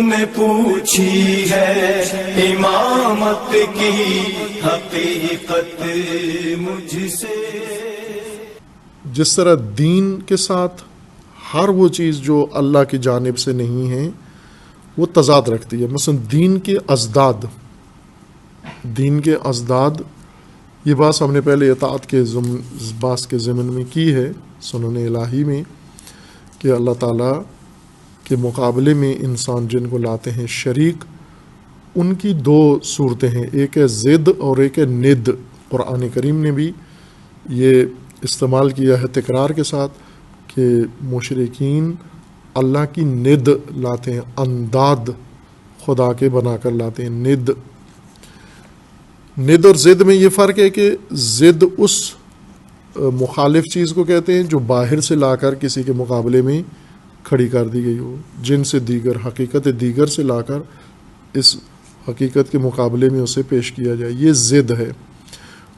نے پوچھی ہے امامت کی حقیقت مجھ سے۔ جس طرح دین کے ساتھ ہر وہ چیز جو اللہ کی جانب سے نہیں ہے وہ تضاد رکھتی ہے، مثلا دین کے ازداد، یہ بات ہم نے پہلے اطاعت کے باس کے ضمن میں کی ہے سنن الہی میں، کہ اللہ تعالیٰ کے مقابلے میں انسان جن کو لاتے ہیں شریک، ان کی دو صورتیں ہیں، ایک ہے ضد اور ایک ہے ند۔ قرآن کریم نے بھی یہ استعمال کیا ہے تکرار کے ساتھ کہ مشرکین اللہ کی ند لاتے ہیں، انداد خدا کے بنا کر لاتے ہیں۔ ند اور ضد میں یہ فرق ہے کہ ضد اس مخالف چیز کو کہتے ہیں جو باہر سے لا کر کسی کے مقابلے میں کھڑی کر دی گئی ہو، جن سے دیگر حقیقت دیگر سے لا کر اس حقیقت کے مقابلے میں اسے پیش کیا جائے، یہ ضد ہے۔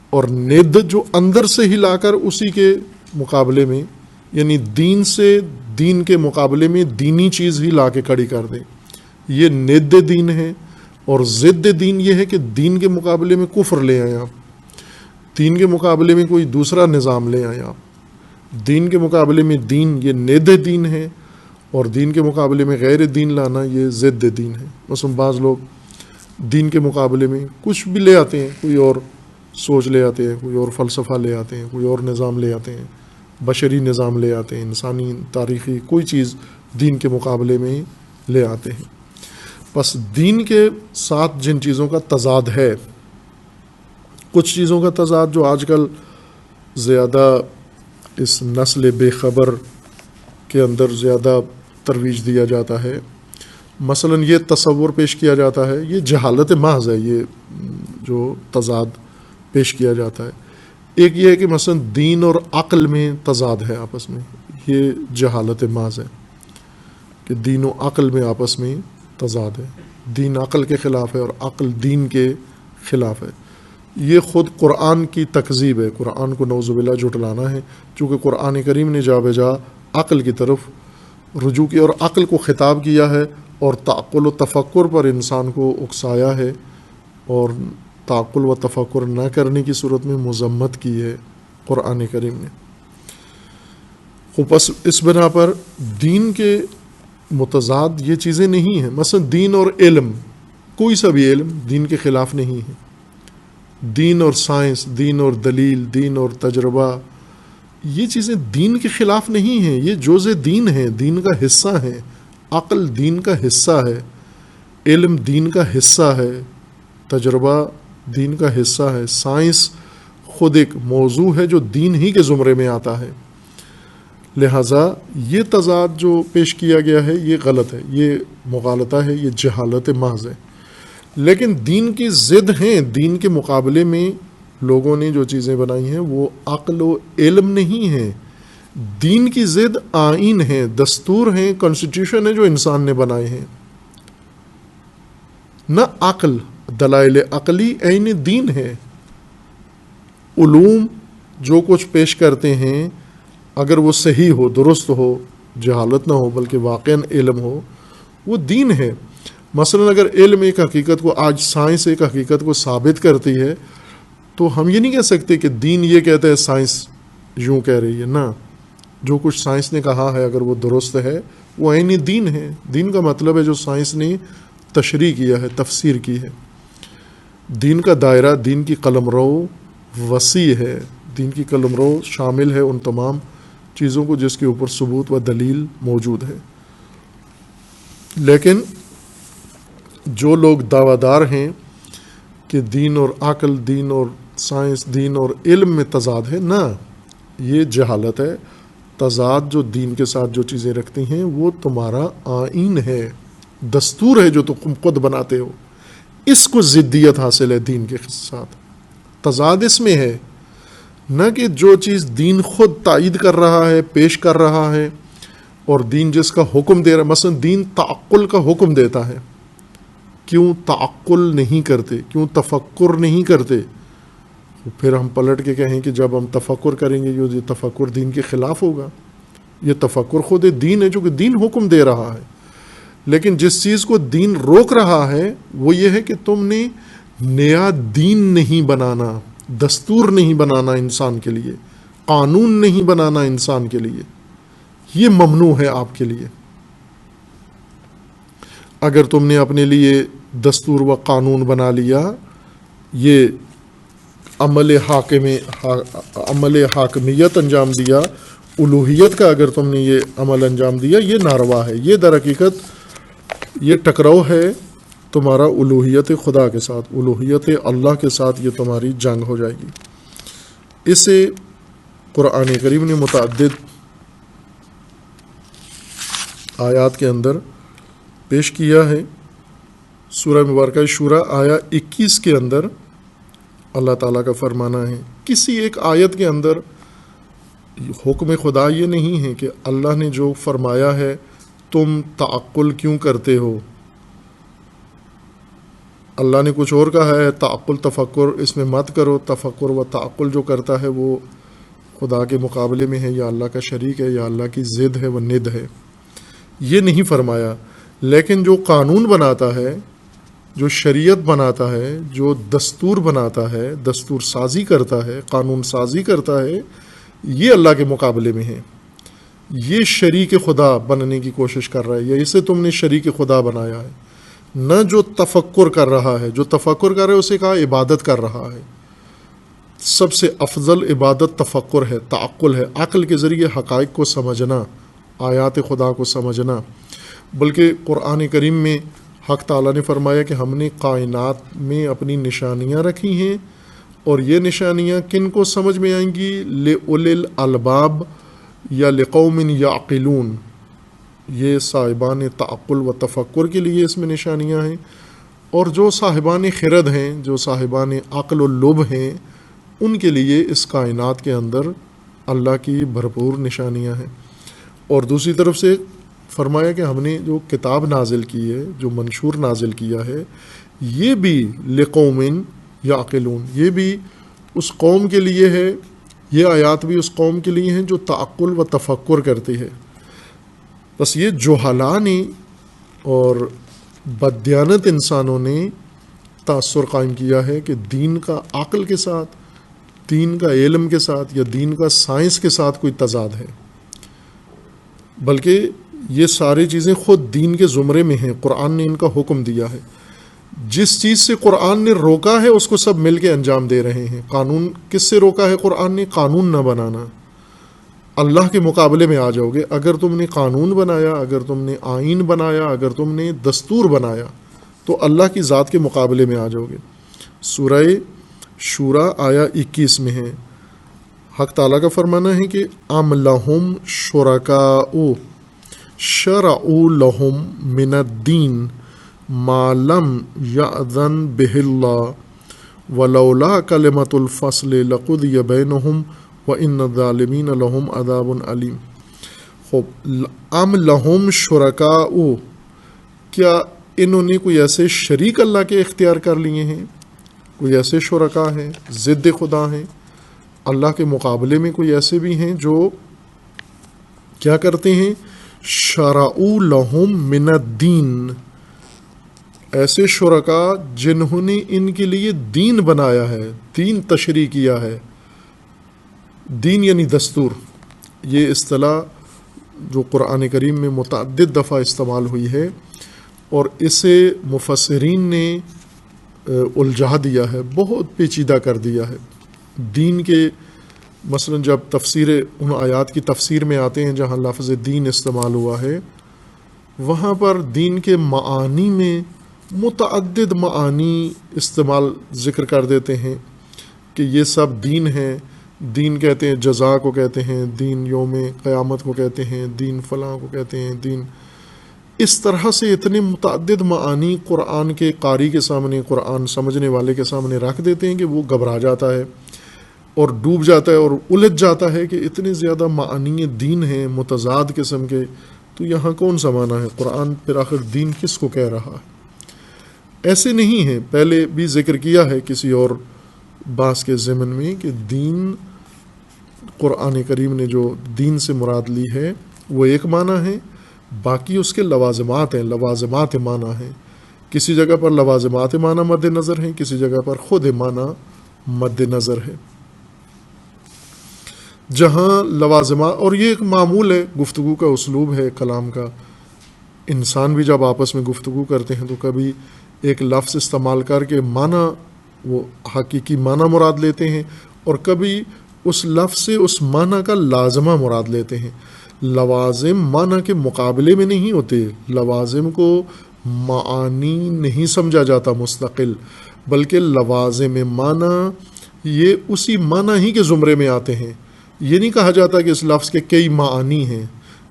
اور ند جو اندر سے ہی لا کر اسی کے مقابلے میں، یعنی دین سے دین کے مقابلے میں دینی چیز ہی لا کے کھڑی کر دیں، یہ ند دین ہے۔ اور ضد دین یہ ہے کہ دین کے مقابلے میں کفر لے آئیں آپ، دین کے مقابلے میں کوئی دوسرا نظام لے آئیں آپ، دین کے مقابلے میں دین، یہ ند دین ہے، اور دین کے مقابلے میں غیر دین لانا یہ ضد دین ہے۔ مثلا بعض لوگ دین کے مقابلے میں کچھ بھی لے آتے ہیں، کوئی اور سوچ لے آتے ہیں، کوئی اور فلسفہ لے آتے ہیں، کوئی اور نظام لے آتے ہیں، بشری نظام لے آتے ہیں، انسانی تاریخی کوئی چیز دین کے مقابلے میں لے آتے ہیں۔ بس دین کے ساتھ جن چیزوں کا تضاد ہے، کچھ چیزوں کا تضاد جو آج کل زیادہ اس نسل بے خبر کے اندر زیادہ ترویج دیا جاتا ہے، مثلا یہ تصور پیش کیا جاتا ہے، یہ جہالت محض ہے، یہ جو تضاد پیش کیا جاتا ہے۔ ایک یہ ہے کہ مثلا دین اور عقل میں تضاد ہے آپس میں، یہ جہالت محض ہے کہ دین و عقل میں آپس میں تضاد ہے، دین عقل کے خلاف ہے اور عقل دین کے خلاف ہے۔ یہ خود قرآن کی تکذیب ہے، قرآن کو نعوذ باللہ جھٹلانا ہے، چونکہ قرآن کریم نے جا بجا عقل کی طرف رجوع کیا اور عقل کو خطاب کیا ہے، اور تعقل و تفکر پر انسان کو اکسایا ہے، اور تعقل و تفکر نہ کرنے کی صورت میں مذمت کی ہے قرآن کریم نے۔ بس اس بنا پر دین کے متضاد یہ چیزیں نہیں ہیں، مثلا دین اور علم، کوئی سا بھی علم دین کے خلاف نہیں ہے، دین اور سائنس، دین اور دلیل، دین اور تجربہ، یہ چیزیں دین کے خلاف نہیں ہیں، یہ جزء دین ہیں، دین کا حصہ ہیں۔ عقل دین کا حصہ ہے، علم دین کا حصہ ہے، تجربہ دین کا حصہ ہے، سائنس خود ایک موضوع ہے جو دین ہی کے زمرے میں آتا ہے۔ لہٰذا یہ تضاد جو پیش کیا گیا ہے یہ غلط ہے، یہ مغالطہ ہے، یہ جہالت محض ہے۔ لیکن دین کی ضد ہیں، دین کے مقابلے میں لوگوں نے جو چیزیں بنائی ہیں وہ عقل و علم نہیں ہیں، دین کی ضد آئین ہیں، دستور ہیں، کانسٹیٹیوشن ہے جو انسان نے بنائے ہیں، نہ عقل۔ دلائل عقلی عین دین ہے۔ علوم جو کچھ پیش کرتے ہیں اگر وہ صحیح ہو، درست ہو، جہالت نہ ہو بلکہ واقعاً علم ہو، وہ دین ہے۔ مثلا اگر علم ایک حقیقت کو، آج سائنس ایک حقیقت کو ثابت کرتی ہے، تو ہم یہ نہیں کہہ سکتے کہ دین یہ کہتا ہے سائنس یوں کہہ رہی ہے، نہ، جو کچھ سائنس نے کہا ہے اگر وہ درست ہے وہ عین دین ہے۔ دین کا مطلب ہے جو سائنس نے تشریح کیا ہے، تفسیر کی ہے۔ دین کا دائرہ، دین کی قلمرو وسیع ہے، دین کی قلمرو شامل ہے ان تمام چیزوں کو جس کے اوپر ثبوت و دلیل موجود ہے۔ لیکن جو لوگ دعویٰ دار ہیں کہ دین اور عقل، دین اور سائنس، دین اور علم میں تضاد ہے، نہ، یہ جہالت ہے۔ تضاد جو دین کے ساتھ جو چیزیں رکھتی ہیں وہ تمہارا آئین ہے، دستور ہے جو تم خود بناتے ہو، اس کو ضدیت حاصل ہے دین کے ساتھ۔ تضاد اس میں ہے، نہ کہ جو چیز دین خود تائید کر رہا ہے، پیش کر رہا ہے، اور دین جس کا حکم دے رہا ہے۔ مثلا دین تعقل کا حکم دیتا ہے، کیوں تعقل نہیں کرتے، کیوں تفکر نہیں کرتے؟ پھر ہم پلٹ کے کہیں کہ جب ہم تفکر کریں گے یہ تفکر دین کے خلاف ہوگا۔ یہ تفکر خود دین ہے جو کہ دین حکم دے رہا ہے۔ لیکن جس چیز کو دین روک رہا ہے وہ یہ ہے کہ تم نے نیا دین نہیں بنانا، دستور نہیں بنانا انسان کے لیے، قانون نہیں بنانا انسان کے لیے، یہ ممنوع ہے آپ کے لیے۔ اگر تم نے اپنے لیے دستور و قانون بنا لیا، یہ عمل حاکمیت انجام دیا، الوہیت کا اگر تم نے یہ عمل انجام دیا، یہ ناروا ہے، یہ در حقیقت یہ ٹکراؤ ہے تمہارا الوہیت خدا کے ساتھ، الوہیت اللہ کے ساتھ، یہ تمہاری جنگ ہو جائے گی۔ اسے قرآن کریم نے متعدد آیات کے اندر پیش کیا ہے۔ سورہ مبارکہ شورى آیا 21 کے اندر اللہ تعالیٰ کا فرمانا ہے، کسی ایک آیت کے اندر حکم خدا یہ نہیں ہے کہ اللہ نے جو فرمایا ہے تم تعقل کیوں کرتے ہو، اللہ نے کچھ اور کہا ہے، تعقل تفکر اس میں مت کرو، تفکر و تعقل جو کرتا ہے وہ خدا کے مقابلے میں ہے، یا اللہ کا شریک ہے، یا اللہ کی ضد ہے، وہ ند ہے، یہ نہیں فرمایا۔ لیکن جو قانون بناتا ہے، جو شریعت بناتا ہے، جو دستور بناتا ہے، دستور سازی کرتا ہے، قانون سازی کرتا ہے، یہ اللہ کے مقابلے میں ہے، یہ شریک خدا بننے کی کوشش کر رہا ہے، یا اسے تم نے شریک خدا بنایا ہے، نہ جو تفکر کر رہا ہے۔ جو تفکر کر رہا ہے اسے کہا عبادت کر رہا ہے۔ سب سے افضل عبادت تفکر ہے، تعقل ہے، عقل کے ذریعے حقائق کو سمجھنا، آیات خدا کو سمجھنا۔ بلکہ قرآن کریم میں حق تعالیٰ نے فرمایا کہ ہم نے کائنات میں اپنی نشانیاں رکھی ہیں، اور یہ نشانیاں کن کو سمجھ میں آئیں گی؟ لِأُولِي الْأَلْبَابِ یا لِقَوْمٍ يَعْقِلُونَ، یہ صاحبان تعقل و تفکر کے لیے اس میں نشانیاں ہیں، اور جو صاحبان خرد ہیں، جو صاحبان عقل و لب ہیں، ان کے لیے اس کائنات کے اندر اللہ کی بھرپور نشانیاں ہیں۔ اور دوسری طرف سے فرمایا کہ ہم نے جو کتاب نازل کی ہے، جو منشور نازل کیا ہے، یہ بھی لقوم یعقلون، یہ بھی اس قوم کے لیے ہے، یہ آیات بھی اس قوم کے لیے ہیں جو تعقل و تفکر کرتی ہے۔ بس یہ جہلاء نے اور بددیانت انسانوں نے تاثر قائم کیا ہے کہ دین کا عقل کے ساتھ، دین کا علم کے ساتھ، یا دین کا سائنس کے ساتھ کوئی تضاد ہے، بلکہ یہ ساری چیزیں خود دین کے زمرے میں ہیں، قرآن نے ان کا حکم دیا ہے۔ جس چیز سے قرآن نے روکا ہے اس کو سب مل کے انجام دے رہے ہیں۔ قانون کس سے روکا ہے قرآن نے؟ قانون نہ بنانا، اللہ کے مقابلے میں آ جاؤ گے۔ اگر تم نے قانون بنایا، اگر تم نے آئین بنایا، اگر تم نے دستور بنایا، تو اللہ کی ذات کے مقابلے میں آ جاؤ گے۔ سورہ شورى آیا 21 میں ہے، حق تعالیٰ کا فرمانا ہے کہ ام لہم شرکاء شرعوا لہم من الدین ما لم یأذن بہ اللہ ولولا کلمۃ الفصل لقضی بینہم وان الظالمین لہم عذاب علیم۔ ام لہم شرکاء، کیا انہوں نے کوئی ایسے شریک اللہ کے اختیار کر لیے ہیں؟ کوئی ایسے شرکاء ہیں، ضد خدا ہیں، اللہ کے مقابلے میں کوئی ایسے بھی ہیں جو کیا کرتے ہیں؟ شرعوا لہم من الدین، ایسے شرکاء جنہوں نے ان کے لیے دین بنایا ہے، دین تشریع کیا ہے۔ دین یعنی دستور، یہ اصطلاح جو قرآن کریم میں متعدد دفعہ استعمال ہوئی ہے، اور اسے مفسرین نے الجھا دیا ہے، بہت پیچیدہ کر دیا ہے۔ دین کے مثلا جب تفسیر ان آیات کی تفسیر میں آتے ہیں جہاں لفظ دین استعمال ہوا ہے، وہاں پر دین کے معانی میں متعدد معانی استعمال ذکر کر دیتے ہیں کہ یہ سب دین ہے۔ دین کہتے ہیں جزا کو کہتے ہیں، دین یوم قیامت کو کہتے ہیں، دین فلاں کو کہتے ہیں، دین، اس طرح سے اتنے متعدد معانی قرآن کے قاری کے سامنے، قرآن سمجھنے والے کے سامنے رکھ دیتے ہیں کہ وہ گھبرا جاتا ہے اور ڈوب جاتا ہے اور الجھ جاتا ہے کہ اتنے زیادہ معانی دین ہیں متضاد قسم کے، تو یہاں کون سا معنی ہے؟ قرآن پھر آخر دین کس کو کہہ رہا ہے؟ ایسے نہیں ہے، پہلے بھی ذکر کیا ہے کسی اور باس کے ضمن میں کہ دین، قرآن کریم نے جو دین سے مراد لی ہے وہ ایک معنی ہے، باقی اس کے لوازمات ہیں، لوازمات معنی ہیں. کسی جگہ پر لوازمات معنی مد نظر ہیں، کسی جگہ پر خود معنی مد نظر ہے. جہاں لوازمات، اور یہ ایک معمول ہے، گفتگو کا اسلوب ہے کلام کا. انسان بھی جب آپس میں گفتگو کرتے ہیں تو کبھی ایک لفظ استعمال کر کے معنی، وہ حقیقی معنی مراد لیتے ہیں، اور کبھی اس لفظ سے اس معنی کا لازمہ مراد لیتے ہیں. لوازم معنی کے مقابلے میں نہیں ہوتے. لوازم کو معانی نہیں سمجھا جاتا مستقل، بلکہ لوازم معنی یہ اسی معنی ہی کے زمرے میں آتے ہیں. یہ نہیں کہا جاتا کہ اس لفظ کے کئی معانی ہیں،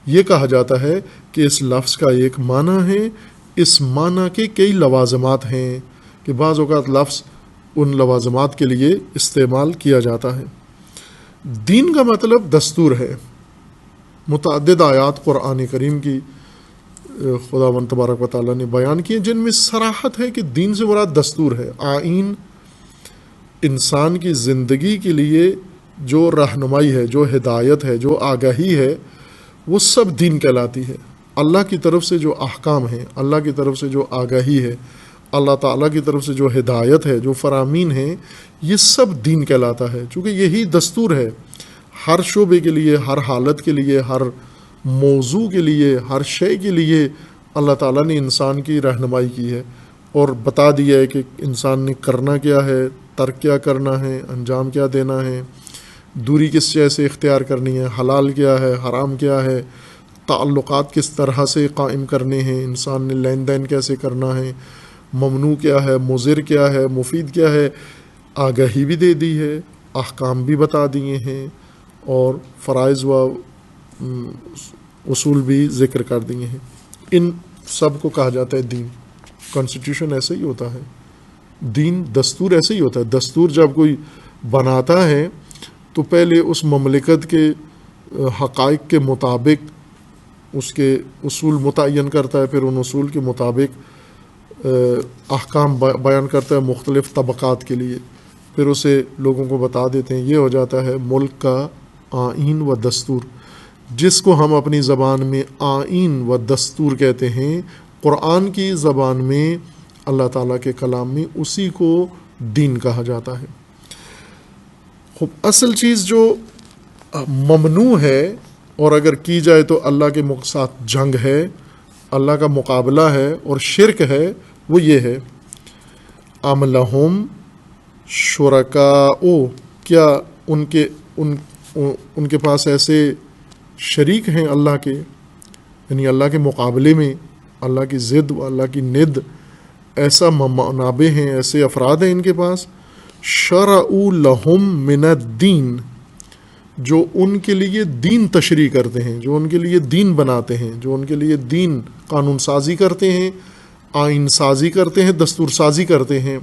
یہ کہا جاتا ہے کہ اس لفظ کا ایک معنی ہے، اس معنی کے کئی لوازمات ہیں، کہ بعض اوقات لفظ ان لوازمات کے لیے استعمال کیا جاتا ہے. دین کا مطلب دستور ہے. متعدد آیات قرآن کریم کی خداوند تبارک و تعالیٰ نے بیان کی جن میں صراحت ہے کہ دین سے مراد دستور ہے. آئین انسان کی زندگی کے لیے جو رہنمائی ہے، جو ہدایت ہے، جو آگاہی ہے، وہ سب دین کہلاتی ہے. اللہ کی طرف سے جو احکام ہیں، اللہ کی طرف سے جو آگاہی ہے، اللہ تعالیٰ کی طرف سے جو ہدایت ہے، جو فرامین ہیں، یہ سب دین کہلاتا ہے. چونکہ یہی دستور ہے ہر شعبے کے لیے، ہر حالت کے لیے، ہر موضوع کے لیے، ہر شے کے لیے اللہ تعالیٰ نے انسان کی رہنمائی کی ہے اور بتا دیا ہے کہ انسان نے کرنا کیا ہے، ترک کیا کرنا ہے، انجام کیا دینا ہے، دوری کس شے سے اختیار کرنی ہے، حلال کیا ہے، حرام کیا ہے، تعلقات کس طرح سے قائم کرنے ہیں، انسان نے لین دین کیسے کرنا ہے، ممنوع کیا ہے، مضر کیا ہے، مفید کیا ہے. آگاہی بھی دے دی ہے، احکام بھی بتا دیے ہیں، اور فرائض و اصول بھی ذکر کر دیے ہیں. ان سب کو کہا جاتا ہے دین. کانسٹیٹیوشن ایسے ہی ہوتا ہے، دین دستور ایسے ہی ہوتا ہے. دستور جب کوئی بناتا ہے تو پہلے اس مملکت کے حقائق کے مطابق اس کے اصول متعین کرتا ہے، پھر ان اصول کے مطابق احکام بیان کرتا ہے مختلف طبقات کے لیے، پھر اسے لوگوں کو بتا دیتے ہیں. یہ ہو جاتا ہے ملک کا آئین و دستور، جس کو ہم اپنی زبان میں آئین و دستور کہتے ہیں. قرآن کی زبان میں، اللہ تعالیٰ کے کلام میں، اسی کو دین کہا جاتا ہے. اصل چیز جو ممنوع ہے اور اگر کی جائے تو اللہ کے ساتھ جنگ ہے، اللہ کا مقابلہ ہے اور شرک ہے، وہ یہ ہے ام لہم شرکاء، کیا ان کے پاس ایسے شریک ہیں اللہ کے، یعنی اللہ کے مقابلے میں، اللہ کی ضد و اللہ کی ند، ایسا منابع ہیں، ایسے افراد ہیں ان کے پاس. شرعوا لہم من الدین، جو ان کے لیے دین تشریح کرتے ہیں، جو ان کے لیے دین بناتے ہیں، جو ان کے لیے دین قانون سازی کرتے ہیں، آئین سازی کرتے ہیں، دستور سازی کرتے ہیں.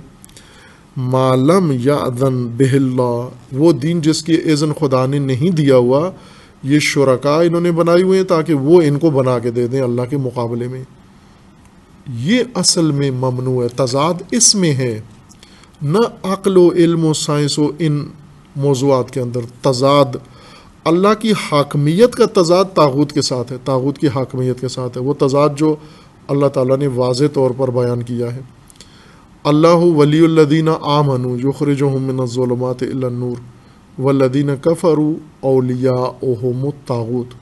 ما لم یأذن بہ اللہ، وہ دین جس کی اذن خدا نے نہیں دیا ہوا، یہ شرکاء انہوں نے بنائے ہوئے ہیں تاکہ وہ ان کو بنا کے دے دیں اللہ کے مقابلے میں. یہ اصل میں ممنوع ہے. تضاد اس میں ہے، نہ عقل و علم و سائنس و ان موضوعات کے اندر تضاد. اللہ کی حاکمیت کا تضاد طاغوت کے ساتھ ہے، طاغوت کی حاکمیت کے ساتھ ہے. وہ تضاد جو اللہ تعالیٰ نے واضح طور پر بیان کیا ہے. اللہ ولی الذین آمنوا یخرجہم من الظلمات الی النور والذین کفروا اولیاؤہم الطاغوت،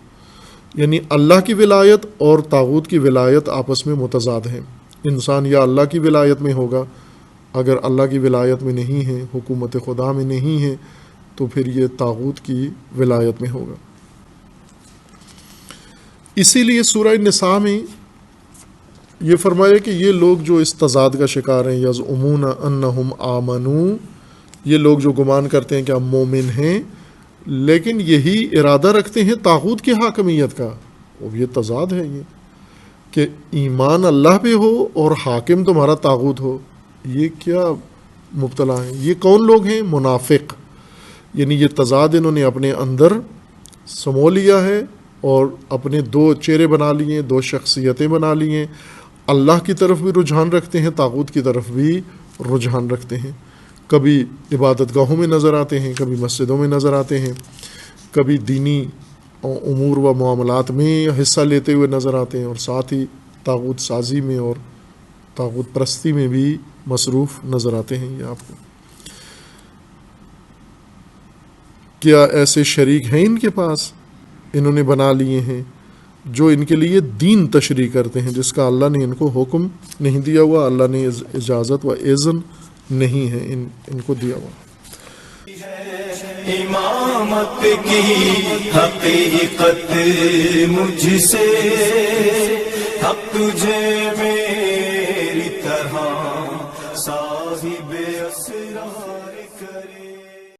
یعنی اللہ کی ولایت اور طاغوت کی ولایت آپس میں متضاد ہیں. انسان یا اللہ کی ولایت میں ہوگا، اگر اللہ کی ولایت میں نہیں ہے، حکومت خدا میں نہیں ہے، تو پھر یہ طاغوت کی ولایت میں ہوگا. اسی لیے سورہ نساء میں یہ فرمایا کہ یہ لوگ جو اس تضاد کا شکار ہیں، یزعمون انہم آمنوا، یہ لوگ جو گمان کرتے ہیں کہ ہم مومن ہیں لیکن یہی ارادہ رکھتے ہیں طاغوت کی حاکمیت کا. اور یہ تضاد ہے، یہ کہ ایمان اللہ پہ ہو اور حاکم تمہارا طاغوت ہو. یہ کیا مبتلا ہیں؟ یہ کون لوگ ہیں؟ منافق. یعنی یہ تضاد انہوں نے اپنے اندر سمو لیا ہے اور اپنے دو چہرے بنا لیے، دو شخصیتیں بنا لی ہیں. اللہ کی طرف بھی رجحان رکھتے ہیں، طاغوت کی طرف بھی رجحان رکھتے ہیں. کبھی عبادت گاہوں میں نظر آتے ہیں، کبھی مسجدوں میں نظر آتے ہیں، کبھی دینی امور و معاملات میں حصہ لیتے ہوئے نظر آتے ہیں، اور ساتھ ہی طاغوت سازی میں اور طاغوت پرستی میں بھی مصروف نظر آتے ہیں یہ آپ کو۔ کیا ایسے شریک ہیں ان کے پاس انہوں نے بنا لیے ہیں جو ان کے لیے دین تشریح کرتے ہیں جس کا اللہ نے ان کو حکم نہیں دیا ہوا، اللہ نے اجازت و اذن نہیں ہے ان کو دیا ہوا۔ امامت کی حقیقت مجھ سے، حق تجھے میں